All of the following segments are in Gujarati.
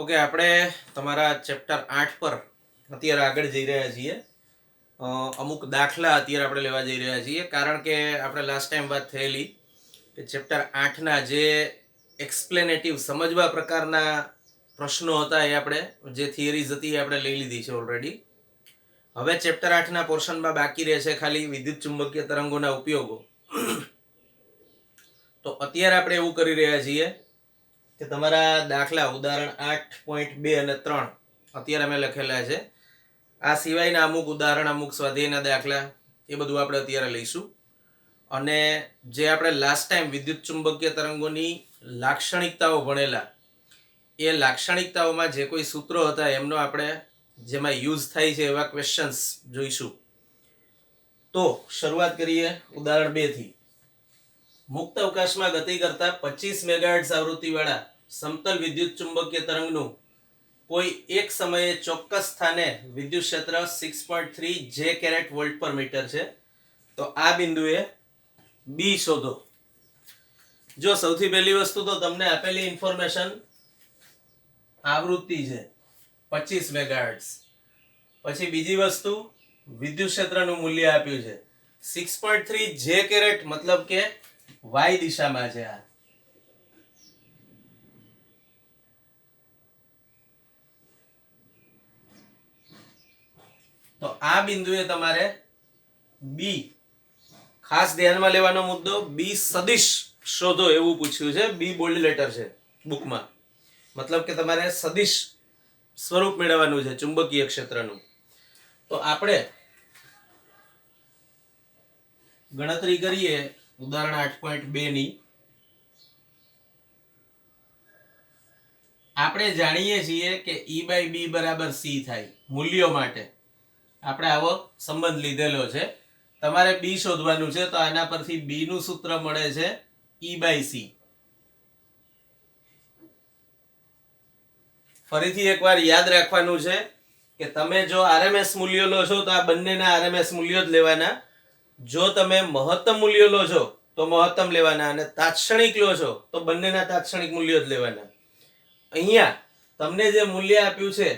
ઓકે, આપણે તમારા ચેપ્ટર 8 પર અત્યારે આગળ જઈ રહ્યા છીએ. અમુક દાખલા અત્યારે આપણે લેવા જઈ રહ્યા છીએ, કારણ કે આપણે લાસ્ટ ટાઈમ વાત થયેલી કે ચેપ્ટર 8ના જે એક્સપ્લેનેટિવ સમજવા પ્રકારના પ્રશ્નો હતા એ આપણે જે થિયરીઝ હતી એ આપણે લઈ લીધી છે ઓલરેડી. હવે ચેપ્ટર 8ના પોર્શનમાં બાકી રહે છે ખાલી વિદ્યુત ચુંબકીય તરંગોના ઉપયોગો. તો અત્યારે આપણે એવું કરી રહ્યા છીએ કે તમારા દાખલા ઉદાહરણ 8.2 અને 3 અત્યારે અમે લખેલા છે. આ સિવાયના અમુક ઉદાહરણ, અમુક સ્વાધ્યાયના દાખલા એ બધું આપણે અત્યારે લઈશું. અને જે આપણે લાસ્ટ ટાઈમ વિદ્યુત ચુંબકીય તરંગોની લાક્ષણિકતાઓ ભણેલા, એ લાક્ષણિકતાઓમાં જે કોઈ સૂત્રો હતા એમનો આપણે જેમાં યુઝ થાય છે એવા ક્વેશ્ચન્સ જોઈશું. તો શરૂઆત કરીએ ઉદાહરણ 2 થી. મુક્ત અવકાશમાં ગતિ કરતા 25 મેગાહર્ટ્ઝ આવૃત્તિવાળા સમતલ વિદ્યુત ચુંબકીય તરંગનું કોઈ એક સમયે ચોક્કસ સ્થાને વિદ્યુત ક્ષેત્ર 6.3 જે કેરેટ વોલ્ટ પર મીટર છે. તો આ બિંદુએ બી શોધો. જો સૌથી પહેલી વસ્તુ તો તમને આપેલી ઇન્ફોર્મેશન આવૃત્તિ છે 25 મેગાહર્ટ્ઝ. પછી બીજી વસ્તુ વિદ્યુત ક્ષેત્રનું મૂલ્ય આપ્યું છે 6.3 જે કેરેટ, મતલબ કે વાય દિશામાં છે. આ તો આ બિંદુએ તમારે બી, ખાસ ધ્યાનમાં લેવાનો મુદ્દો, બી સદિશ શોધો એવું પૂછ્યું છે. બી બોલ્ડ લેટર છે બુકમાં, મતલબ કે તમારે સદિશ સ્વરૂપ મેળવવાનું છે ચુંબકીય ક્ષેત્રનું. તો આપણે ગણતરી કરીએ ઉદાહરણ 8.2 ની. આપણે જાણીએ છીએ કે E by B બરાબર C થાય મૂલ્યો માટે. આપણે આવો સંબંધ લીધેલો છે. તમારે બી શોધવાનું છે, તો આના પરથી બી નું સૂત્ર મળે છે E by C. ફરીથી એકવાર યાદ રાખવાનું છે કે તમે જો આરએમએસ મૂલ્યો લો છો તો આ બંનેના આરએમએસ મૂલ્યો જ લેવાના. જો તમે મહત્તમ મૂલ્યો લો છો તો મહત્તમ લેવાના, અને તાત્ક્ષણિક લો છો તો બંનેના તાત્ક્ષણિક મૂલ્યો જ લેવાના. અહીંયા તમને જે મૂલ્ય આપ્યું છે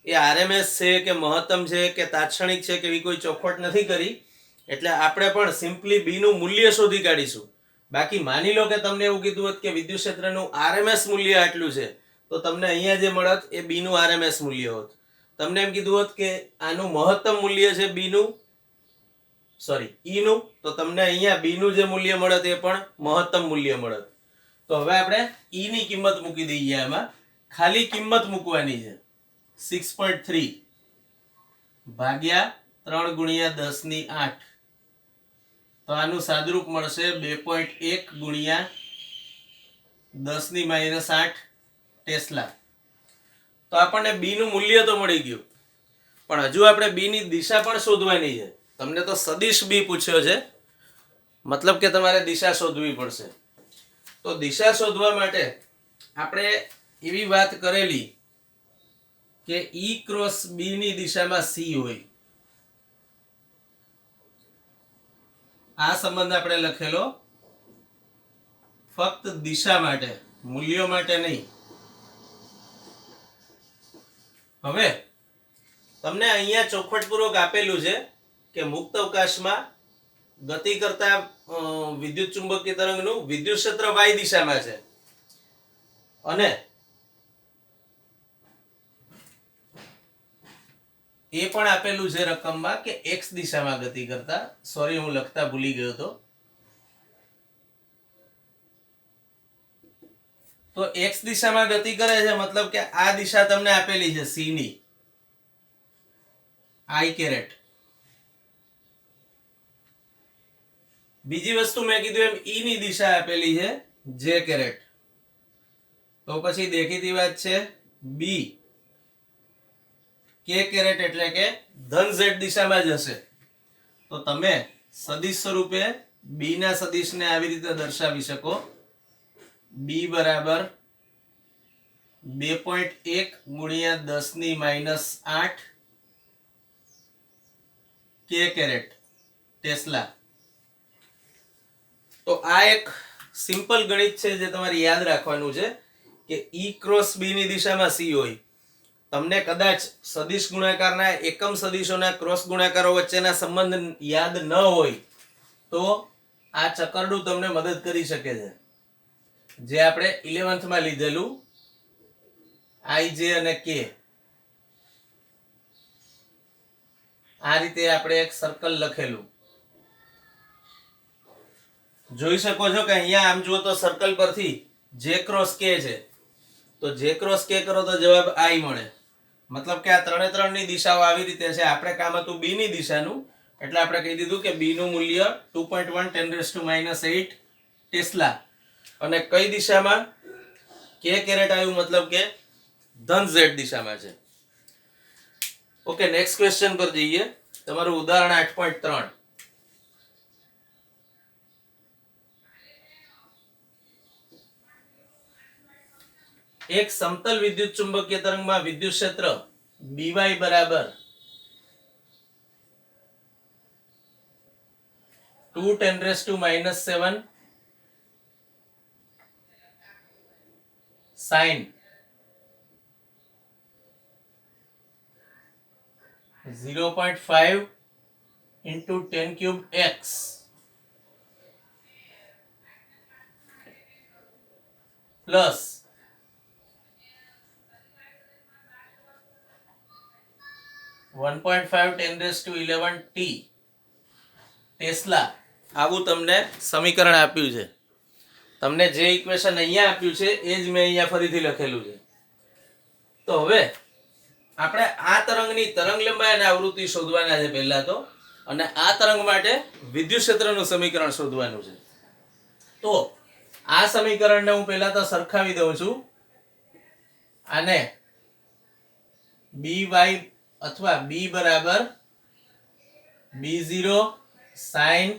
એ આરએમએસ છે કે મહત્તમ છે કે તાત્ક્ષણિક છે કે એવી કોઈ ચોખવટ નથી કરી, એટલે આપણે પણ સિમ્પલી બી નું મૂલ્ય શોધી કાઢીશું. બાકી માની લો કે તમને એવું કીધું હોત કે વિદ્યુત ક્ષેત્રનું આરએમએસ મૂલ્ય આટલું છે, તો તમને અહીંયા જે મળત એ બી નું આરએમએસ મૂલ્ય હોત. તમને એમ કીધું હોત કે આનું મહત્તમ મૂલ્ય છે બી નું, સોરી ઈ નું, તો તમને અહીંયા બી નું જે મૂલ્ય મળત એ પણ મહત્તમ મૂલ્ય મળત. તો હવે આપણે ઈ ની કિંમત મૂકી દઈએ. આમાં ખાલી કિંમત મૂકવાની છે 6.3 ભાગ્યા 3 ગુણ્યા 10 ની 8. તો આનું સાદરૂપ મળશે 2.1 ગુણ્યા 10 ની -8 ટેસ્લા. તો આપણને બી નું મૂલ્ય તો મળી ગયું, પણ હજુ આપણે બી ની દિશા પણ શોધવાની છે. તમને તો સદિશ બી પૂછ્યો છે, મતલબ કે તમારે દિશા શોધવી પડશે. તો દિશા શોધવા માટે આપણે એવી વાત કરેલી કે E ક્રોસ બી ની દિશામાં C હોય. આ સંબંધ આપણે લખેલો ફક્ત દિશા માટે, મૂલ્યો માટે નહીં. હવે તમને અહીંયા ચોખવટપૂર્વક આપેલું છે કે મુક્ત અવકાશમાં ગતિ કરતા વિદ્યુત ચુંબકીય તરંગનું વિદ્યુત ક્ષેત્ર વાય દિશામાં છે, અને એ પણ આપેલું છે રકમમાં કે એક્સ દિશામાં ગતિ કરતા, સોરી હું લખતા ભૂલી ગયો હતો. તો એક્સ દિશામાં ગતિ કરે છે, મતલબ કે આ દિશા તમને આપેલી છે સી ની, આઈ કેરેટ. બીજી વસ્તુ મેં કીધું એમ ઈ ની દિશા આપેલી છે જે કેરેટ. તો પછી દેખીતી વાત છે બી કે કેરેટ એટલે કે ધન ઝેડ દિશામાં જ હશે. તો તમે સદિશ સ્વરૂપે બી ના સદિશને આવી રીતે દર્શાવી શકો. બી બરાબર 2.1 ગુણ્યા 10 ની -8 કે કેરેટ ટેસ્લા. તો આ એક સિમ્પલ ગણિત છે જે તમારે યાદ રાખવાનું છે કે ઈ ક્રોસ બી ની દિશામાં સી હોય. તમને કદાચ સદિશ ગુણાકારના એકમ સદિશોના ક્રોસ ગુણાકારો વચ્ચેના સંબંધ યાદ ન હોય તો આ ચકરડું તમને મદદ કરી શકે છે, જે આપણે 11th માં લીધેલું આઈ જે અને કે. આ રીતે આપણે એક સર્કલ લખેલું જોઈ શકો છો કે અહીંયા આમ જુઓ તો સર્કલ પરથી જે ક્રોસ કે છે, તો જે ક્રોસ કે કરો તો જવાબ આઈ મળે. મતલબ કે આ ત્રણે ત્રણની દિશાઓ આવી રીતે છે. આપણે કામ હતું બી ની દિશાનું, એટલે આપણે કહી દીધું કે બી નું મૂલ્ય 2.1 × 10⁻⁸ ટેસ્લા. અને કઈ દિશામાં કે કેરેટ આવ્યું, મતલબ કે ધન ઝેડ દિશામાં છે. ઓકે, નેક્સ્ટ ક્વેશ્ચન પર જઈએ. તમારું ઉદાહરણ 8.3. એક સમતલ વિદ્યુત ચુંબકીય તરંગમાં વિદ્યુત ક્ષેત્ર By બરાબર 2 × 10⁻⁷ sin 0.5 × 10³ x plus 1.5 × 10⁻11 t tesla. આવું તમને સમીકરણ આપ્યું છે. તમને જે ઇક્વેશન અહીંયા આપ્યું છે એ જ મેં અહીંયા ફરીથી લખેલું છે. તો હવે આપણે આ તરંગની તરંગ લંબાઈ અને આવૃત્તિ શોધવાના છે પહેલા તો, અને આ તરંગ માટે વિદ્યુત ક્ષેત્રનું સમીકરણ શોધવાનું છે. તો આ સમીકરણને હું પહેલા તો સરખાવી દઉં છું. આને by અથવા b બરાબર b0 sin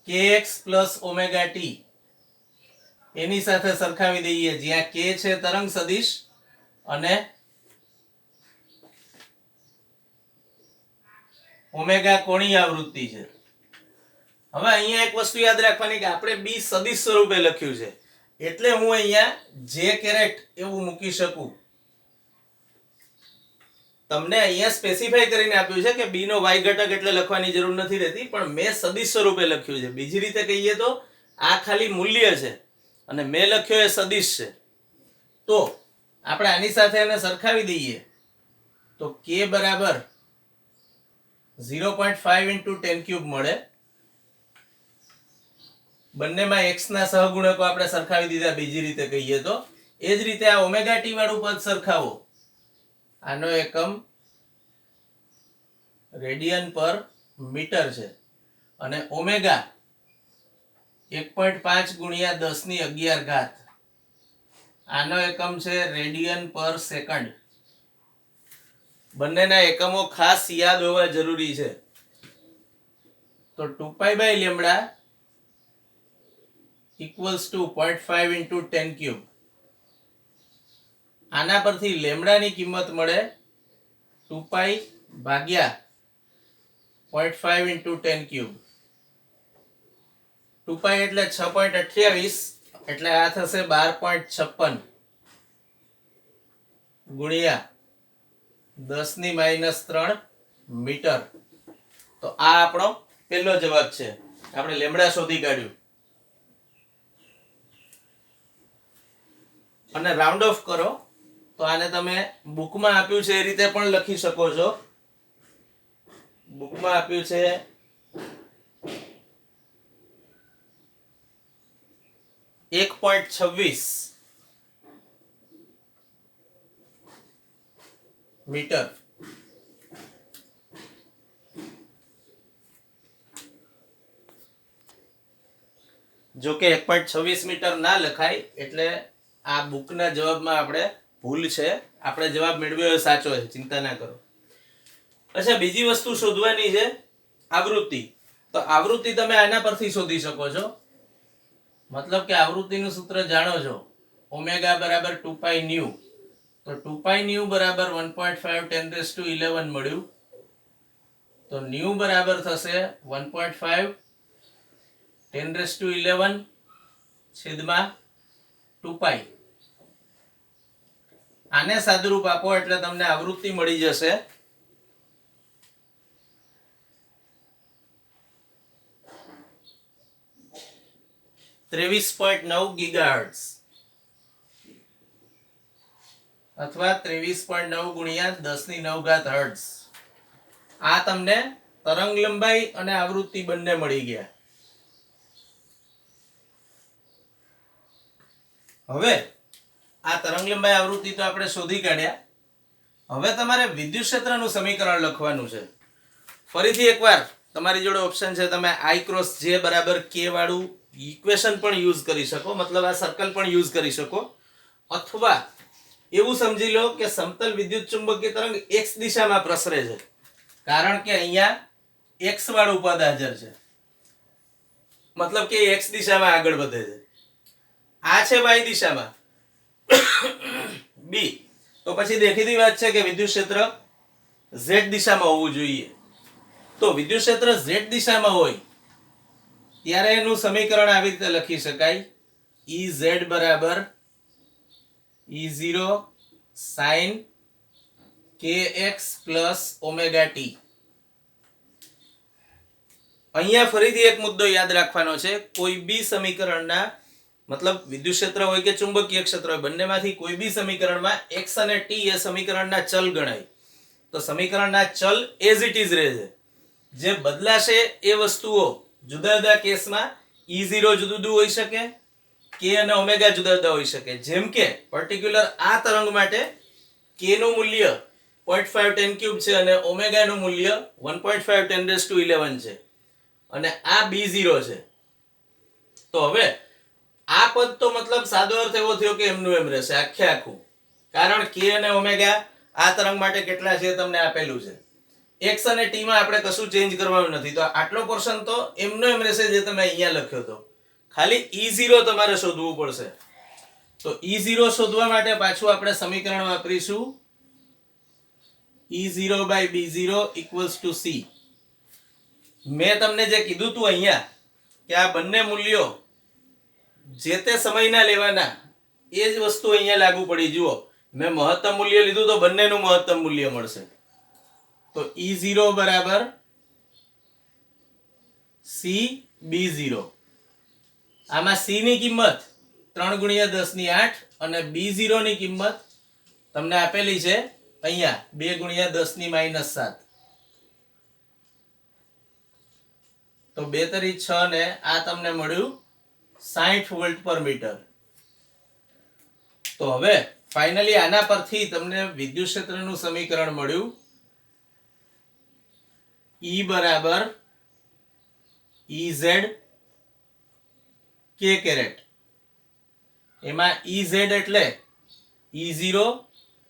kx plus omega t એની સાથે સરખાવી દઈએ, જ્યાં k છે તરંગ સદિશ અને ઓમેગા કોણીય આવૃત્તિ છે. હવે અહીંયા એક વસ્તુ યાદ રાખવાની કે આપણે b સદિશ સ્વરૂપે લખ્યું છે, એટલે હું અહીંયા જે કેરેટ એવું મૂકી શકું. તમને અહીંયા સ્પેસિફાઈ કરીને આપ્યું છે કે b નો y ઘટક એટલે લખવાની જરૂર નથી રહેતી, પણ મેં સદિશ સ્વરૂપે લખ્યું છે. બીજી રીતે કહીએ તો આ ખાલી મૂલ્ય છે અને મેં લખ્યો એ સદિશ છે. તો આપણે આની સાથે એને સરખાવી દઈએ તો k બરાબર 0.5 × 10³ મળે. બંનેમાં x ના સહગુણકો આપણે સરખાવી દીધા. બીજી રીતે કહીએ તો એ જ રીતે આ ઓમેગા t વાળું પદ સરખાવો. આનો એકમ રેડિયન પર મીટર છે અને ઓમેગા 1.5 × 10⁻11. આનો એકમ છે રેડિયન પર સેકન્ડ. બંનેના એકમો ખાસ યાદ હોવા જરૂરી છે. તો 2π/λ equals to 0.5 × 10³. આના પરથી લેમ્ડાની કિંમત મળે 2π ભાગ્યા 0.5 × 10³. 2π એટલે 6.28, એટલે આ થશે 12.56 ગુણ્યા 10⁻³ મીટર. તો આ આપણો પહેલો જવાબ છે. આપણે લેમ્ડા શોધી કાઢ્યું. અને રાઉન્ડ ઓફ કરો તો આને તમે બુકમાં આપ્યું છે એ રીતે પણ લખી શકો છો. બુકમાં આપ્યું છે 1.26 મીટર. જો કે 1.26 મીટર ના લખાય, એટલે આ બુકના જવાબમાં આપણે ભૂલ છે. આપણે જવાબ મેળવ્યો એ સાચો છે, ચિંતા ના કરો. અચ્છા, બીજી વસ્તુ શોધવાની છે આવૃત્તિ. તો આવૃત્તિ તમે આના પરથી શોધી શકો છો. મતલબ કે આવૃત્તિનું સૂત્ર જાણો છો, ઓમેગા બરાબર 2π ન્યુ. તો 2π ન્યુ બરાબર 1.5 10⁻11 મળ્યું. તો ન્યુ બરાબર થશે 1.5 10⁻11 છેદમાં 2π. આને સાદુરૂપ આપો એટલે તમને આવૃત્તિ મળી જશે 23.9 ગીગાહર્ટ્ઝ અથવા 23.9 ગુણ્યા 10⁹ હર્ટ્ઝ. આ તમને તરંગ લંબાઈ અને આવૃત્તિ બંને મળી ગયા. હવે આ તરંગ લંબાઈ આવૃત્તિ તો આપણે શોધી કાઢ્યા. હવે તમારે વિદ્યુત ક્ષેત્રનું સમીકરણ લખવાનું છે. ફરીથી એકવાર તમારી જોડે ઓપ્શન છે, તમે I ક્રોસ J બરાબર K વાળું ઇક્વેશન પણ યુઝ કરી શકો, મતલબ આ સર્કલ પણ યુઝ કરી શકો, અથવા એવું સમજી લો કે સમતલ વિદ્યુત ચુંબકીય તરંગ x દિશામાં પ્રસરે છે, કારણ કે અહીંયા x વાળું પદ હાજર છે, મતલબ કે x દિશામાં આગળ વધે છે. આ છે y દિશામાં b, તો પછી દેખીતી વાત છે કે વિદ્યુત ક્ષેત્ર z દિશામાં હોવું જોઈએ. તો વિદ્યુત ક્ષેત્ર z દિશામાં હોય ત્યારે એનું સમીકરણ આવી રીતે લખી શકાય, Ez બરાબર E0 sin kx plus omega t. અહીંયા ફરીથી એક મુદ્દો યાદ રાખવાનો છે, કોઈ બી સમીકરણના, મતલબ વિદ્યુત ક્ષેત્ર હોય કે ચુંબકીય ક્ષેત્ર હોય, બંનેમાંથી કોઈ બી સમીકરણમાં x અને t એ સમીકરણના ચલ ગણાય. તો સમીકરણના ચલ એઝ ઇટ ઇઝ રહે છે, જે બદલાશે એ વસ્તુઓ જુદા જુદા કેસમાં E0 જુદું જુદું હોઈ શકે, k અને ઓમેગા જુદા જુદા હોઈ શકે. જેમ કે પર્ટિક્યુલર આ તરંગ માટે k નું મૂલ્ય 0.5 10³ છે અને ઓમેગા નું મૂલ્ય 1.5 10⁻11 છે અને આ B0 છે. તો હવે આ પદ તો મતલબ સાદો અર્થ એવો થયો કે એમનું એમ રહેશે આખે આખું, કારણ k અને ઓમેગા આ તરંગ માટે કેટલા છે તમને આપેલું છે. x અને t માં આપણે કશું ચેન્જ કરવાનું નથી, તો આટલો પોર્શન તો એમનો એમ રહેશે જે તમે અહીંયા લખ્યો તો. ખાલી E0 તમારે શોધવું પડશે. તો E0 શોધવા માટે પાછું આપણે સમીકરણ વાપરીશું E0/B0 = C. મેં તમને જે કીધું તું અહીંયા કે આ બંને મૂલ્યો જે તે સમયના લેવાના, એ જ વસ્તુ અહીંયા લાગુ પડી. જુઓ, મેં મહત્તમ મૂલ્ય લીધું તો બંનેનું મહત્તમ મૂલ્ય મળશે. તો E0 બરાબર CB0. આમાં C ની કિંમત 3×10⁸ અને B0 ની કિંમત તમને આપેલી છે અહીંયા 2×10⁻7. તો 2 તરી 6 ને આ તમને મળ્યું 60 વોલ્ટ પર મીટર. તો હવે ફાઇનલી આના પરથી તમને વિદ્યુત ક્ષેત્રનું સમીકરણ મળ્યું, E બરાબર Ez k કેરેટ. એમાં Ez એટલે E0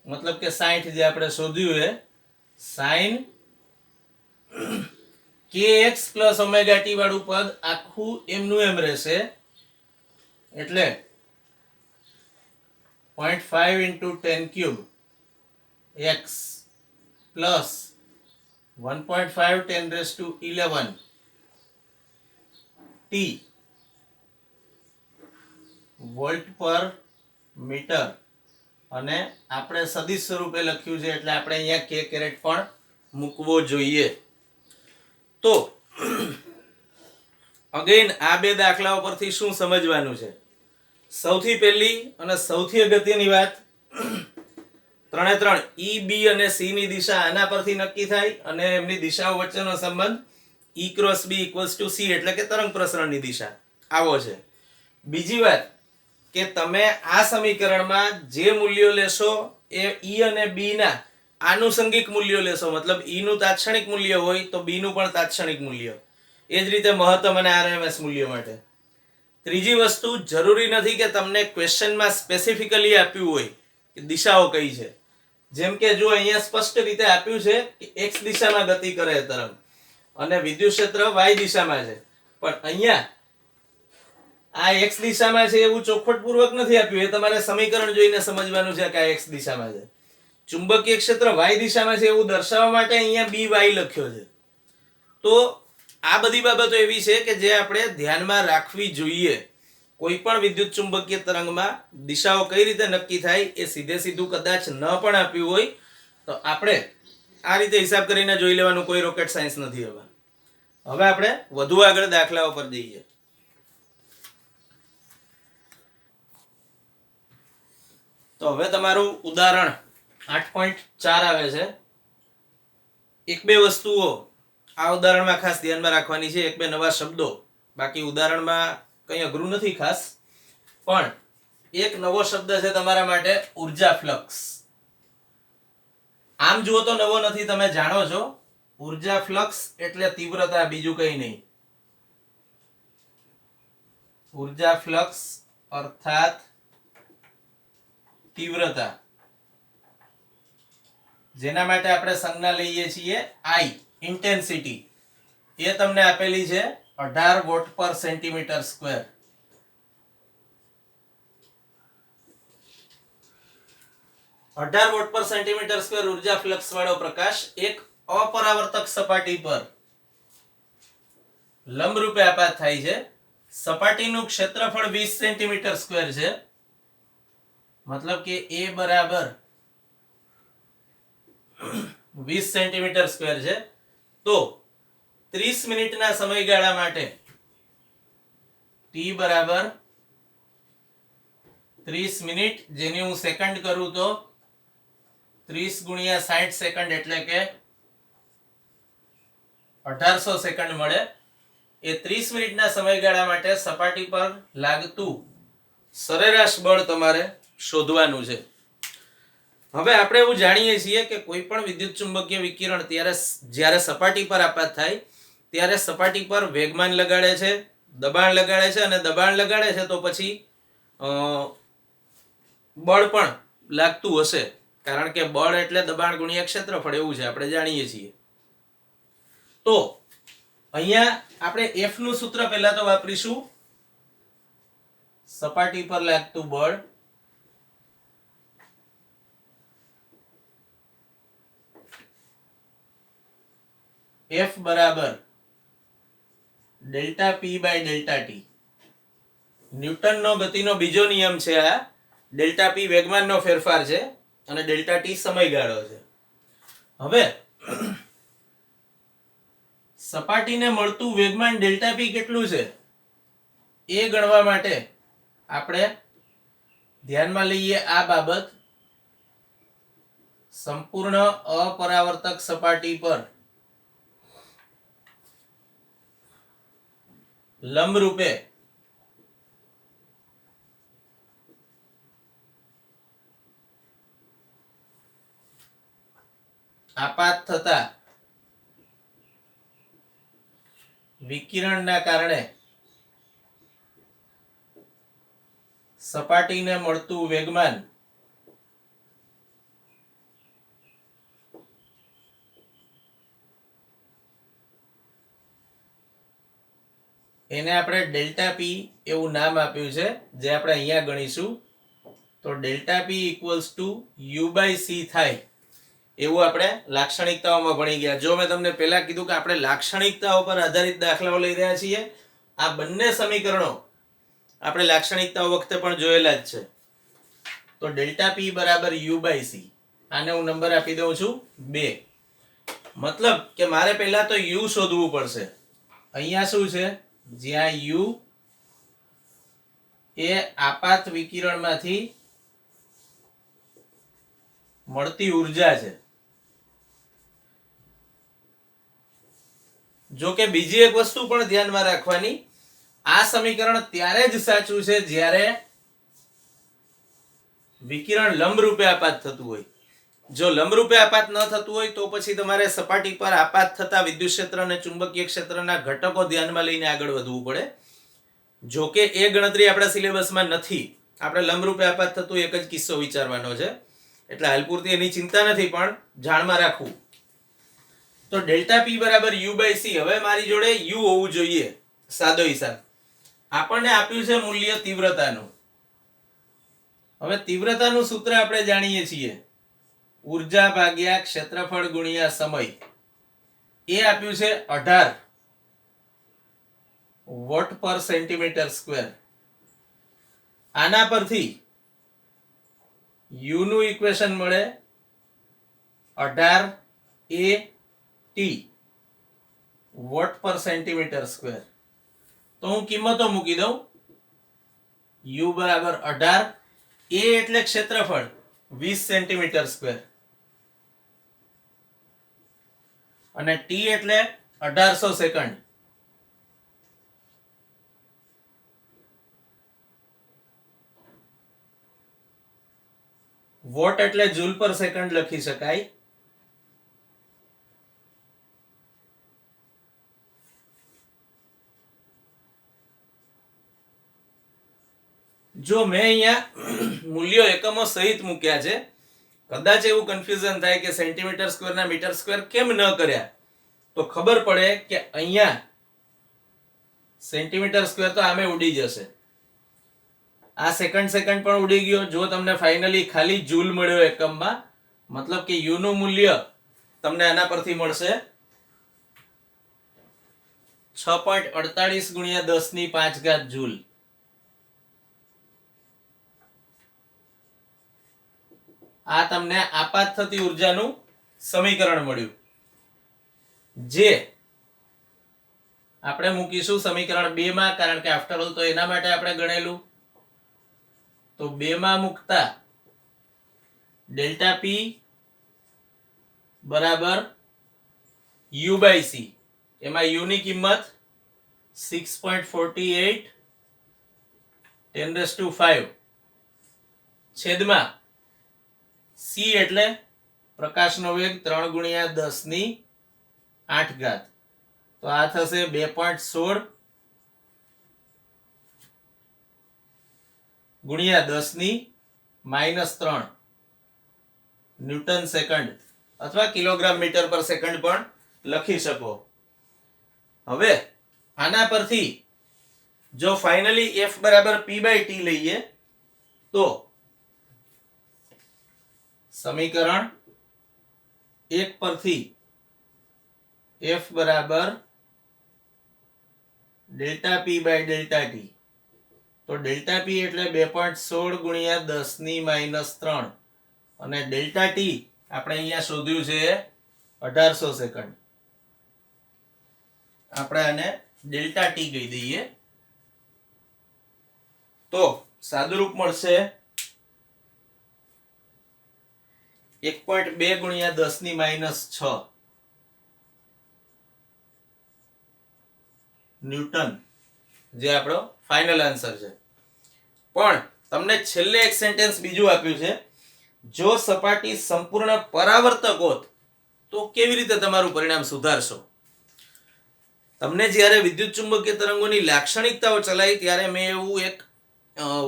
મતલબ કે 60 જે આપણે શોધ્યું છે, sin kx plus omega t વાળું પદ આખું એમનું એમ રહેશે, એટલે 0.5 × 10³ x plus 1.5 10⁻11 t વોલ્ટ પર મીટર. અને આપણે સદિશ સ્વરૂપે લખ્યું છે એટલે આપણે અહીંયા k કેરેટ પણ મૂકવો જોઈએ. તો અગેન આ બે દાખલાઓ પરથી શું સમજવાનું છે? સૌથી પહેલી અને સૌથી અગત્યની વાત, 3 E, B અને C ની દિશા આના પરથી નક્કી થાય અને એમની દિશાઓ વચ્ચેનો સંબંધ E ક્રોસ B = C, એટલે કે તરંગ પ્રસરણની દિશા આવો છે. બીજી વાત કે તમે આ સમીકરણમાં જે મૂલ્યો લેશો એ E અને B ના આનુષંગિક મૂલ્યો લેશો, મતલબ E નું તાત્ક્ષણિક મૂલ્ય હોય તો B નું પણ તાત્ક્ષણિક મૂલ્ય, એ જ રીતે મહત્તમ અને RMS મૂલ્ય માટે. ત્રીજી વસ્તુ, જરૂરી નથી કે તમને ક્વેશ્ચનમાં સ્પેસિફિકલી આપ્યું હોય કે દિશાઓ કઈ છે. જેમ કે જો અહીંયા સ્પષ્ટ રીતે આપ્યું છે કે x દિશામાં ગતિ કરે તરંગ અને વિદ્યુત ક્ષેત્ર y દિશામાં છે, પણ અહીંયા આ x દિશામાં છે એવું ચોખવટપૂર્વક નથી આપ્યું. એ તમારે સમીકરણ જોઈને સમજવાનું છે કે આ x દિશામાં છે. ચુંબકીય ક્ષેત્ર y દિશામાં છે એવું દર્શાવવા માટે અહીંયા by લખ્યો છે. તો આ બધી બાબતો એવી છે કે જે આપણે ધ્યાનમાં રાખવી જોઈએ. કોઈ પણ વિદ્યુત ચુંબકીય તરંગમાં દિશાઓ કઈ રીતે નક્કી થાય એ સીધે સીધું કદાચ ન પણ આપ્યું હોય તો આપણે આ રીતે હિસાબ કરીને જોઈ લેવાનું, કોઈ રોકેટ સાયન્સ નથી. હવે આપણે વધુ આગળ દાખલાઓ પર જઈએ. તો હવે તમારું ઉદાહરણ 8.4 આવે છે. એક બે વસ્તુઓ આ ઉદાહરણમાં ખાસ ધ્યાનમાં રાખવાની છે, એક બે નવા શબ્દો. બાકી ઉદાહરણમાં કંઈ અઘરું નથી ખાસ, પણ એક નવો શબ્દ છે તમારા માટે, ઉર્જા ફ્લક્સ. આમ જુઓ તો નવો નથી, તમે જાણો છો. ઉર્જા ફ્લક્સ એટલે તીવ્રતા, બીજું કંઈ નહીં. ઉર્જા ફ્લક્સ અર્થાત તીવ્રતા, જેના માટે આપણે સંજ્ઞા લઈએ છીએ I, ઇન્ટેન્સિટી. એ તમને આપેલી છે 18 વોટ પર સેન્ટીમીટર સ્ક્વેર. 18 વોટ પર સેન્ટીમીટર સ્ક્વેર ઉર્જા ફ્લક્સ વાળો પ્રકાશ એક અપરાવર્તક સપાટી પર લંબ રૂપે આપાત થાય છે. સપાટીનું ક્ષેત્રફળ 20 સેન્ટીમીટર સ્ક્વેર છે. મતલબ કે A બરાબર 20 સેન્ટીમીટર સ્ક્વેર છે. તો 30 મિનિટના સમયગાળા માટે T બરાબર 30 મિનિટ, જેની હું સેકન્ડ કરું તો 30 ગુણ્યા 60 સેકન્ડ એટલે કે 1800 સેકન્ડ મળે. એ 30 મિનિટના સમયગાળા માટે સપાટી પર લાગતું સરેરાશ બળ તમારે શોધવાનું છે. હવે આપણે એવું જાણીએ છીએ કે કોઈ પણ વિદ્યુત ચુંબકીય વિકિરણ જ્યારે સપાટી પર આપાત થાય ત્યારે સપાટી પર વેગમાન લગાડે છે, દબાણ લગાડે છે, અને દબાણ લગાડે છે તો પછી બળ પણ લાગતું હશે, કારણ કે બળ એટલે દબાણ ગુણ્યા ક્ષેત્રફળ, એવું છે, આપણે જાણીએ છીએ. તો અહીંયા આપણે F નું સૂત્ર પહેલા તો વાપરીશું. સપાટી પર લાગતું બળ F બરાબર delta P by delta T. ન્યૂટનનો ગતિનો બીજો નિયમ છે આ. ડેલ્ટા P વેગમાનનો ફેરફાર છે અને ડેલ્ટા T સમયગાળો છે. હવે સપાટીને મળતું વેગમાન ડેલ્ટા P કેટલું છે એ ગણવા માટે આપણે ધ્યાનમાં લઈએ આ બાબત. સંપૂર્ણ અપરાવર્તક સપાટી પર લંબ રૂપે આપાત થતા વિકિરણના કારણે સપાટીને મળતું વેગમાન એને આપણે ડેલ્ટા P એવું નામ આપ્યું છે, જે આપણે અહીંયા ગણીશું. તો delta P equals to U/C થાય એવું આપણે લાક્ષણિકતાઓમાં ભણી ગયા. જો મેં તમને પહેલા કીધું કે આપણે લાક્ષણિકતાઓ પર આધારિત દાખલાઓ લઈ રહ્યા છીએ. આ બંને સમીકરણો આપણે લાક્ષણિકતાઓ વખતે પણ જોયેલા જ છે. તો ડેલ્ટા P બરાબર U/C. આને હું નંબર આપી દઉં છું 2. મતલબ કે મારે પહેલા તો U શોધવું પડશે. અહીંયા શું છે, જ્યાં U એ આપાત વિકિરણમાંથી મળતી ઉર્જા છે. જો કે બીજી એક વસ્તુ પણ ધ્યાનમાં રાખવાની, આ સમીકરણ ત્યારે જ સાચું છે જ્યારે વિકિરણ લંબરૂપે આપાત થતું હોય. જો લંબરૂપે આપાત ન થતું હોય તો પછી તમારે સપાટી પર આપાત થતા વિદ્યુત ક્ષેત્ર અને ચુંબકીય ક્ષેત્રના ઘટકો ધ્યાનમાં લઈને આગળ વધવું પડે. જો કે એ ગણતરી આપણા સિલેબસમાં નથી. આપણે લંબરૂપે આપાત થતું એક જ કિસ્સો વિચારવાનો છે, એટલે હાલ પૂરતી એની ચિંતા નથી, પણ જાણમાં રાખવું. તો ડેલ્ટા P બરાબર U/C. હવે મારી જોડે U હોવું જોઈએ, સાદો હિસાબ. આપણને આપ્યું છે મૂલ્ય તીવ્રતાનું. હવે તીવ્રતાનું સૂત્ર આપણે જાણીએ છીએ, ઉર્જા ભાગ્યા ક્ષેત્રફળ ગુણ્યા સમય. એ આપ્યું છે 18 વોટ પર સેન્ટીમીટર સ્ક્વેર. આના પરથી u નું ઇક્વેશન મળે 18 AT વોટ પર સેન્ટીમીટર સ્ક્વેર. તો હું કિંમતો મૂકી દઉં. u બરાબર 18, a એટલે ક્ષેત્રફળ 20 સેન્ટીમીટર સ્ક્વેર અને t એટલે 1800 સેકન્ડ. વોટ એટલે જૂલ પર સેકન્ડ લખી શકાય. જો મેં અહીંયા મૂલ્યો એકમો સહિત મૂક્યા છે, કદાચ એવું કન્ફ્યુઝન થાય કે સેન્ટીમીટર સ્ક્વેર ના મીટર સ્ક્વેર કેમ ન કર્યા, તો ખબર પડે કે અહીંયા સેન્ટીમીટર સ્ક્વેર તો આમે ઉડી જશે, આ સેકન્ડ પણ ઉડી ગયો. જો તમને ફાઇનલી ખાલી જૂલ મળ્યો એકમમાં, મતલબ કે યુ નું મૂલ્ય તમને આના પરથી મળશે 6.48 ગુણ્યા 10⁵ જૂલ. આ તમને આપાત થતી ઉર્જાનું સમીકરણ મળ્યું, જે આપણે મૂકીશું સમીકરણ 2 માં, કારણ કે આફ્ટર ઓલ તો એના માટે આપણે ગણેલું. તો 2 માં મૂકતા ડેલ્ટા પી બરાબર u બાય c, એમાં u ની કિંમત 6.48 10⁵ છેદમાં c એટલે પ્રકાશનો વેગ 3 ગુણ્યા 10⁸. તો આ થશે 2.16 ગુણ્યા 10⁻³ ન્યૂટન સેકન્ડ અથવા કિલોગ્રામ મીટર પર સેકન્ડ પણ લખી શકો. હવે આના પરથી જો ફાઇનલી f બરાબર p/t લઈએ તો સમીકરણ 1 પરથી f બરાબર delta p by delta t, તો ડેલ્ટા p એટલે 2.16 ગુણ્યા 10⁻³ અને ડેલ્ટા t આપણે અહીંયા શોધ્યું છે 1800 સેકન્ડ. આપણે આને ડેલ્ટા t કહી દઈએ. તો સાદુરૂપ મળશે 1.2 ગુણ્યા 10⁻6 ન્યૂટન, જે આપણો ફાઇનલ આન્સર છે. પણ તમને છેલ્લે એક સેન્ટેન્સ બીજું આપ્યું છે, જો સપાટી સંપૂર્ણ પરાવર્તક હોત તો કેવી રીતે તમારું પરિણામ સુધારશો. તમને જ્યારે વિદ્યુત ચુંબકીય તરંગોની લાક્ષણિકતાઓ ચલાવી ત્યારે મેં એવું એક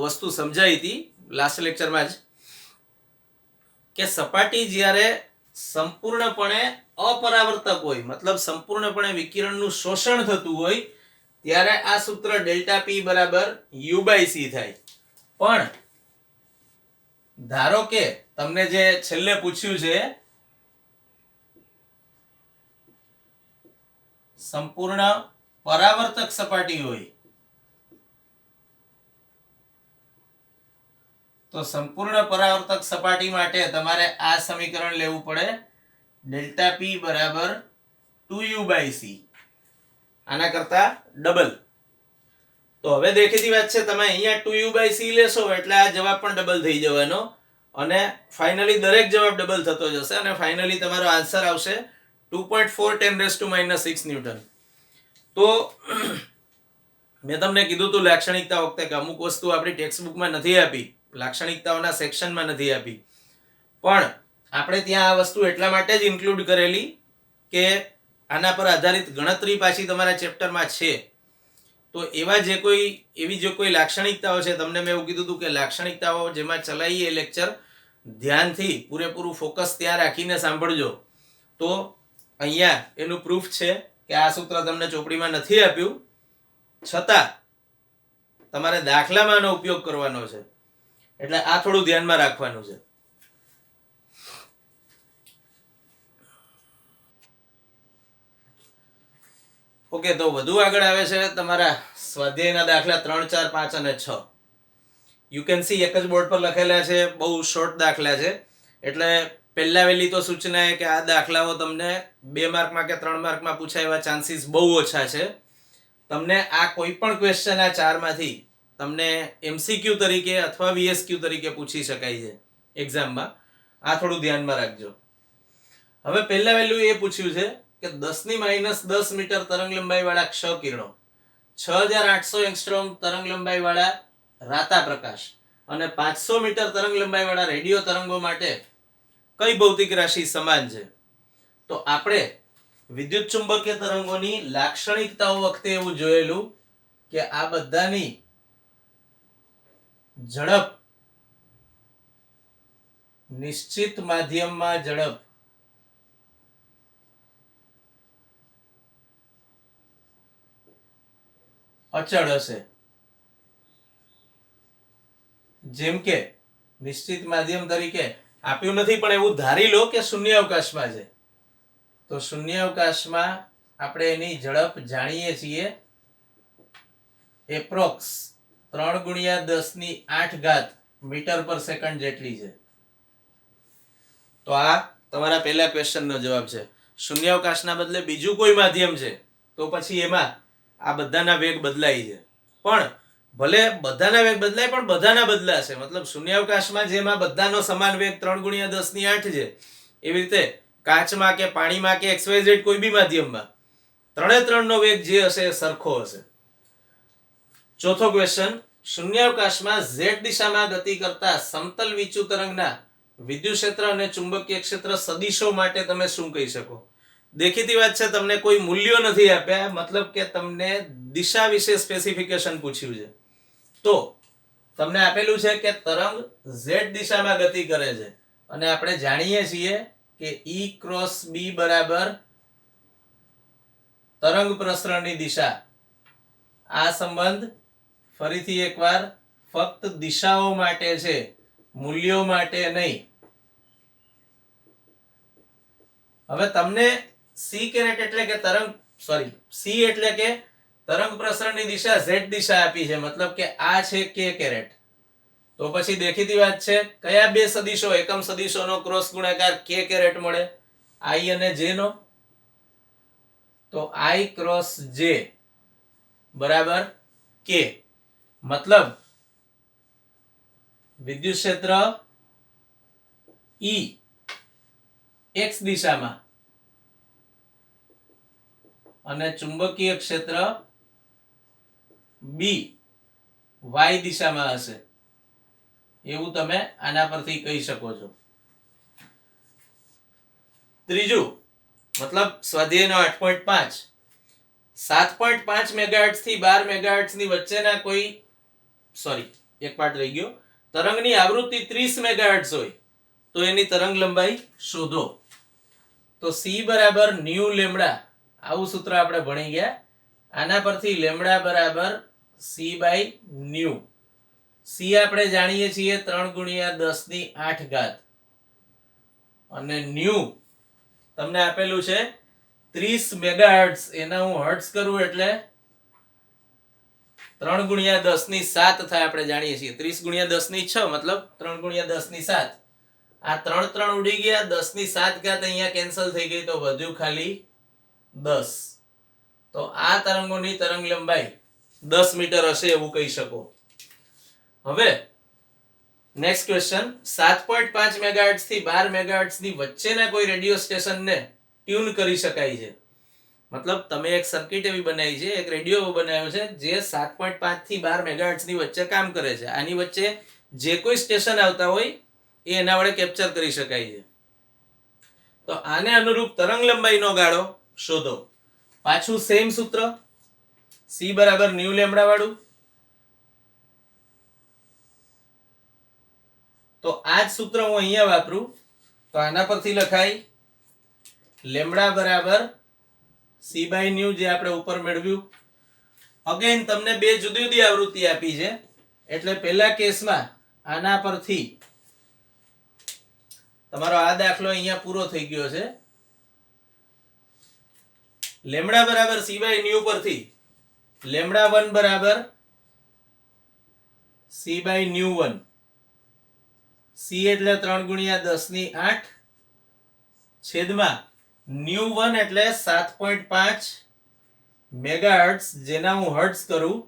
વસ્તુ સમજાવી હતી લાસ્ટ લેક્ચરમાં જ, કે સપાટી જ્યારે સંપૂર્ણપણે અપરાવર્તક હોય, મતલબ સંપૂર્ણપણે વિકિરણનું શોષણ થતું હોય, ત્યારે આ સૂત્ર ડેલ્ટા પી બરાબર u બાય c થાય. પણ ધારો કે તમને જે છેલ્લે પૂછ્યું છે સંપૂર્ણ પરાવર્તક સપાટી હોય, તો સંપૂર્ણ પરાવર્તક સપાટી માટે તમારે આ સમીકરણ લેવું પડે, ડેલ્ટા પી બરાબર 2u બાય c, આના કરતા ડબલ. તો હવે દેખીતી વાત છે, તમે અહીંયા 2u બાય c લેશો એટલે આ જવાબ પણ ડબલ થઈ જવાનો અને ફાઇનલી દરેક જવાબ ડબલ થતો જશે અને ફાઇનલી તમારો આન્સર આવશે 2.4 10⁻6 ન્યૂટન. તો મેં તમને કીધું હતું લાક્ષણિકતા વખતે કે અમુક વસ્તુ આપણી ટેક્સ્ટ બુકમાં નથી આપી, લાક્ષણિકતાઓના સેક્શનમાં નથી આપી, પણ આપણે ત્યાં આ વસ્તુ એટલા માટે જ ઇન્ક્લુડ કરેલી કે આના પર આધારિત ગણતરી પાછી તમારા ચેપ્ટરમાં છે. તો એવી જે કોઈ લાક્ષણિકતાઓ છે, તમને મેં એવું કીધું હતું કે લાક્ષણિકતાઓ જેમાં ચલાવીએ લેક્ચર ધ્યાનથી પૂરેપૂરું ફોકસ ત્યાં રાખીને સાંભળજો. તો અહીંયા એનું પ્રૂફ છે કે આ સૂત્ર તમને ચોપડીમાં નથી આપ્યું, છતાં તમારે દાખલામાં આનો ઉપયોગ કરવાનો છે, એટલે આ થોડું ધ્યાનમાં રાખવાનું છે. ઓકે, તો વધુ આગળ આવે છે તમારા સ્વાધ્યાયના દાખલા 3, 4, 5 અને 6. યુ કેન સી એક જ બોર્ડ પર લખેલા છે, બહુ શોર્ટ દાખલા છે. એટલે પહેલા વહેલી તો સૂચના એ કે આ દાખલાઓ તમને 2 માર્કમાં કે 3 માર્કમાં પૂછાય એવા ચાન્સીસ બહુ ઓછા છે. તમને આ કોઈ પણ ક્વેશ્ચન આ 4 માંથી તમને એમસીક્યુ તરીકે અથવા વીએસક્યુ તરીકે પૂછી શકાય છે એક્ઝામમાં. આ થોડું ધ્યાનમાં રાખજો. હવે પહેલા વહેલું એ પૂછ્યું છે કે 10 - 10 મીટર તરંગ લંબાઈ વાળા ક્ષ કિરણો, 6800 એંગસ્ટ્રોમ તરંગ લંબાઈ વાળા રાતા પ્રકાશ અને 500 મીટર તરંગ લંબાઈ વાળા રેડિયો તરંગો માટે કઈ ભૌતિક રાશિ સમાન છે? તો આપણે વિદ્યુત ચુંબકીય તરંગોની લાક્ષણિકતાઓ વખતે એવું જોયેલું કે આ બધાની ઝડપ નિશ્ચિત માધ્યમમાં ઝડપ અચળ હશે. જેમ કે નિશ્ચિત માધ્યમ તરીકે આપ્યું નથી પણ એવું ધારી લો કે શૂન્યાવકાશમાં છે, તો શૂન્યાવકાશમાં આપણે એની ઝડપ જાણીએ છીએ એપ્રોક્સ 3 × 10⁸ મીટર પર સેકન્ડ જેટલી છે. તો આ તમારા પહેલા ક્વેશ્ચનનો જવાબ છે. શૂન્યાવકાશના બદલે બીજું કોઈ માધ્યમ છે તો પછી એમાં આ બધાના વેગ બદલાય છે. પણ ભલે બધાના વેગ બદલાય પણ બધાના બદલાશે. મતલબ શૂન્યાવકાશમાં જેમાં બધાનો સમાન વેગ 3 × 10⁸ છે, એવી રીતે કાચમાં કે પાણીમાં કે XYZ કોઈ બી માધ્યમમાં ત્રણે ત્રણનો વેગ જે હશે એ સરખો હશે. ચોથો ક્વેશ્ચન, શૂન્યાવકાશમાં Z દિશામાં ગતિ કરતા સમતલ વિચુ તરંગના વિદ્યુત ક્ષેત્ર અને ચુંબકીય ક્ષેત્ર સદિશો માટે તમે શું કહી શકો? દેખીતી વાત છે, તમને કોઈ મૂલ્યો નથી આપ્યા, મતલબ કે તમને દિશા વિશે સ્પેસિફિકેશન પૂછ્યું છે. તો તમને આપેલું છે કે તરંગ Z દિશામાં ગતિ કરે છે અને આપણે જાણીએ છીએ કે E × B બરાબર તરંગ પ્રસરણની દિશા. આ સંબંધ ફરીથી એકવાર ફક્ત દિશાઓ માટે છે, મૂલ્યો માટે નહીં. હવે તમને C કેરેટ એટલે કે C એટલે કે તરંગ પ્રસરણની દિશા Z દિશા આપી છે, મતલબ કે આ છે K કેરેટ. તો પછી દેખીતી વાત છે, કયા બે સદિશો એકમ સદિશોનો ક્રોસ ગુણાકાર K કેરેટ મળે? I અને J નો. તો I × J બરાબર K. મતલબ વિદ્યુત ક્ષેત્ર E X દિશામાં અને ચુંબકીય ક્ષેત્ર B Y દિશામાં હશે, એવું તમે આના પરથી કહી શકો છો. ત્રીજું, મતલબ સ્વાધ્યાયનો 8.5, 7.5 મેગાહર્ટ્ઝ થી 12 મેગાહર્ટ્ઝ ની વચ્ચેના કોઈ એક પાર્ટ રહી ગયો. તરંગની આવૃત્તિ 30 મેગાહર્ટ્ઝ હોય તો એની તરંગ લંબાઈ શોધો. તો C બરાબર ન્યુ લેમ્ડા, આવું સૂત્ર આપણે ભણી ગયા. આના પરથી લેમ્ડા બરાબર C/ન્યુ. C આપણે જાણીએ છીએ 3 × 10⁸ અને ન્યુ તમને આપેલું છે 30 મેગાહર્ટ્ઝ. એના હું હર્ટ્ઝ કરું એટલે 3 × 10⁷ થાય. આપણે જાણીએ છીએ 30 × 10⁶ મતલબ 3 × 10⁷. આ 3 ઉડી ગયા, 10⁷ અહીંયા કેન્સલ થઈ ગઈ, તો વધ્યું ખાલી 10. તો આ તરંગોની તરંગ લંબાઈ 10 મીટર હશે એવું કહી શકો. હવે નેક્સ્ટ ક્વેશ્ચન, 7.5 મેગાહર્ટ્ઝ થી 12 મેગાહર્ટ્ઝ ની વચ્ચેના કોઈ રેડિયો સ્ટેશનને ટ્યુન કરી શકાય છે. મતલબ તમે એક સર્કિટ એવી બનાવી છે, એક રેડિયો એવો બનાવ્યો છે જે 7.5 થી 12 મેગાહર્ટ્ઝ ની વચ્ચે કામ કરે છે. આની વચ્ચે જે કોઈ સ્ટેશન આવતા હોય એ એના વડે કેપ્ચર કરી શકાય છે. તો આને અનુરૂપ તરંગ લંબાઈનો ગાળો શોધો. પાછું સેમ સૂત્ર, C બરાબર ન્યુ લેમ્ડા વાળું. તો આ જ સૂત્ર હું અહીંયા વાપરું તો આના પરથી લખાય લેમ્ડા બરાબર C/ન્યુ, જે આપણે ઉપર મેળવ્યું. અગેન તમને બે જુદી જુદી આવૃત્તિ આપી છે, એટલે પહેલા કેસમાં આના પરથી તમારો આ દાખલો અહીંયા પૂરો થઈ ગયો છે. લેમ્ડા બરાબર C/ન્યુ પરથી લેમ્ડા 1 બરાબર c બાય ન્યુ 1, c એટલે 3 ગુણ્યા 10 ની 8 છેદમાં ન્યુ 1 એટલે 7.5 મેગાહર્ટ્ઝ, જેના હું હર્ટ્ઝ કરું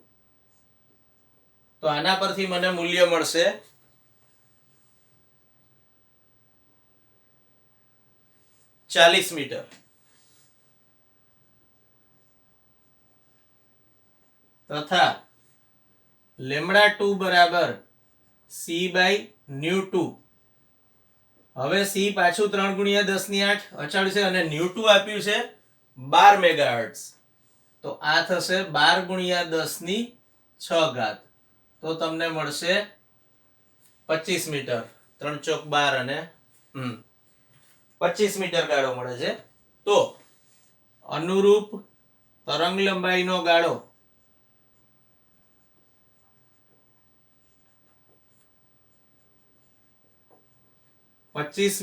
તો આના પરથી મને મૂલ્ય મળશે 40 મીટર. તથા લેમડા 2 બરાબર c બાય ન્યુ 2. હવે c પાછું 3 ગુણ્યા 10 ની 8 અચળ છે અને ન્યુ 2 આપ્યું છે 12 મેગાહર્ટ્ઝ, તો આ થશે 12 ગુણ્યા 10 ની 6 ઘાત, તો તમને મળશે 25 મીટર. 3 ચોક 12 અને 25 મીટર ગાળો મળે છે. તો અનુરૂપ તરંગ લંબાઈનો ગાળો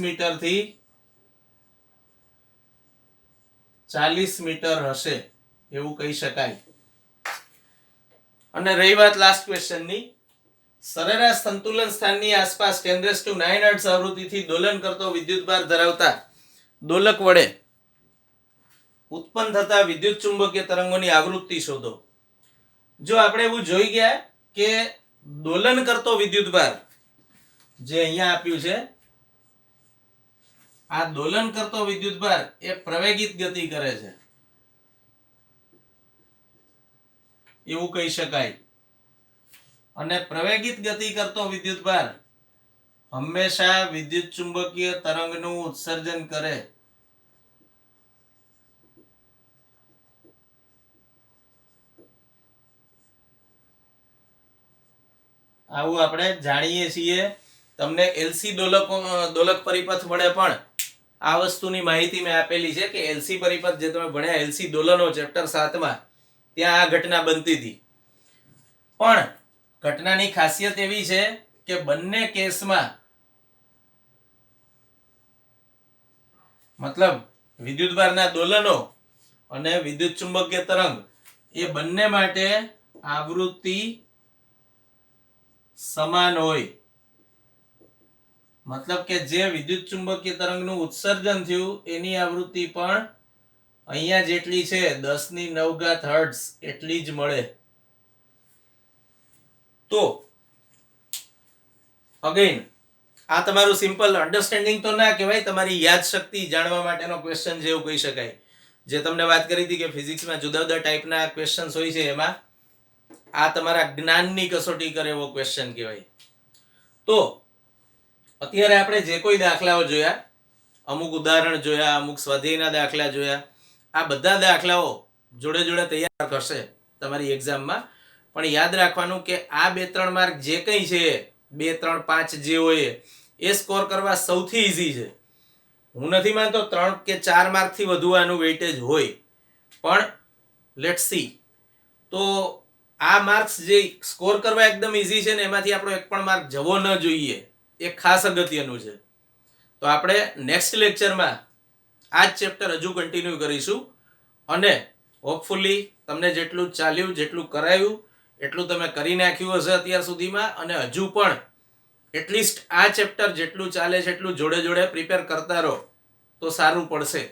મીટર થી 40 મીટર હશે એવું કહી શકાય. અને રહી વાત લાસ્ટ ક્વેશ્ચનની, સરેરાશ સંતુલન સ્થાનની આસપાસ 10⁹ હર્ટ્ઝ આવૃત્તિથી દોલન કરતો વિદ્યુતભાર ધરાવતા દોલક વડે ઉત્પન્ન થતા વિદ્યુત ચુંબકીય તરંગોની આવૃત્તિ શોધો. જો આપણે એવું જોઈ ગયા કે દોલન કરતો વિદ્યુતભાર જે અહીંયા આપ્યું છે, આ દોલન કરતો વિદ્યુતભાર એ પ્રવેગિત ગતિ કરે છે એવું કહી શકાય. અને પ્રવેગિત ગતિ કરતો વિદ્યુતભાર હંમેશા વિદ્યુત ચુંબકીય તરંગનું ઉત્સર્જન કરે. આવું આપણે જાણીએ છીએ. તમને એલસી દોલક પરિપથ વડે પણ આ વસ્તુની માહિતી મેં આપેલી છે કે એલસી પરિપથ જે તમે ભણ્યા એલસી દોલનો ચેપ્ટર 7 માં, ત્યાં આ ઘટના બનતી હતી. પણ ઘટનાની ખાસિયત એવી છે કે બંને કેસમાં મતલબ વિદ્યુતભારના દોલનો અને વિદ્યુત ચુંબકીય તરંગ એ બંને માટે આવૃત્તિ સમાન હોય. મતલબ કે જે વિદ્યુત ચુંબકીય તરંગનું ઉત્સર્જન થયું એની આવૃત્તિ પણ અહીંયા જેટલી છે 10⁹ હર્ટ્ઝ એટલી જ મળે. તો અગેન આ તમારું સિમ્પલ અન્ડરસ્ટેન્ડિંગ તો ના કહેવાય, તમારી યાદ શક્તિ જાણવા માટેનો ક્વેશ્ચન જેવું કહી શકાય. જે તમને વાત કરી હતી કે ફિઝિક્સમાં જુદા જુદા ટાઈપના ક્વેશ્ચન્સ હોય છે, એમાં આ તમારા જ્ઞાનની કસોટી કરે એવો ક્વેશ્ચન કહેવાય. તો અત્યારે આપણે જે કોઈ દાખલાઓ જોયા, અમુક ઉદાહરણ જોયા, અમુક સ્વાધ્યાયના દાખલા જોયા, આ બધા દાખલાઓ જોડે જોડે તૈયાર કરશે તમારી એક્ઝામમાં. પણ યાદ રાખવાનું કે આ 2-3 માર્ક જે કંઈ છે, 2, 3, 5 જે હોય એ સ્કોર કરવા સૌથી ઈઝી છે. હું નથી માનતો 3 કે 4 માર્કથી વધુ આનું વેઇટેજ હોય, પણ લેટ્સ સી. તો આ માર્ક્સ જે સ્કોર કરવા એકદમ ઈઝી છે ને, એમાંથી આપણો એક પણ માર્ક જવો ન જોઈએ, એ ખાસ અગત્યનું છે. તો આપણે નેક્સ્ટ લેક્ચરમાં આ જ ચેપ્ટર હજુ કન્ટિન્યુ કરીશું. અને હોપફુલી તમને જેટલું ચાલ્યું, જેટલું કરાયું એટલું તમે કરી નાખ્યું હશે અત્યાર સુધીમાં. અને હજુ પણ એટલીસ્ટ આ ચેપ્ટર જેટલું ચાલે છે એટલું જોડે જોડે પ્રિપેર કરતા રહો તો સારું પડશે.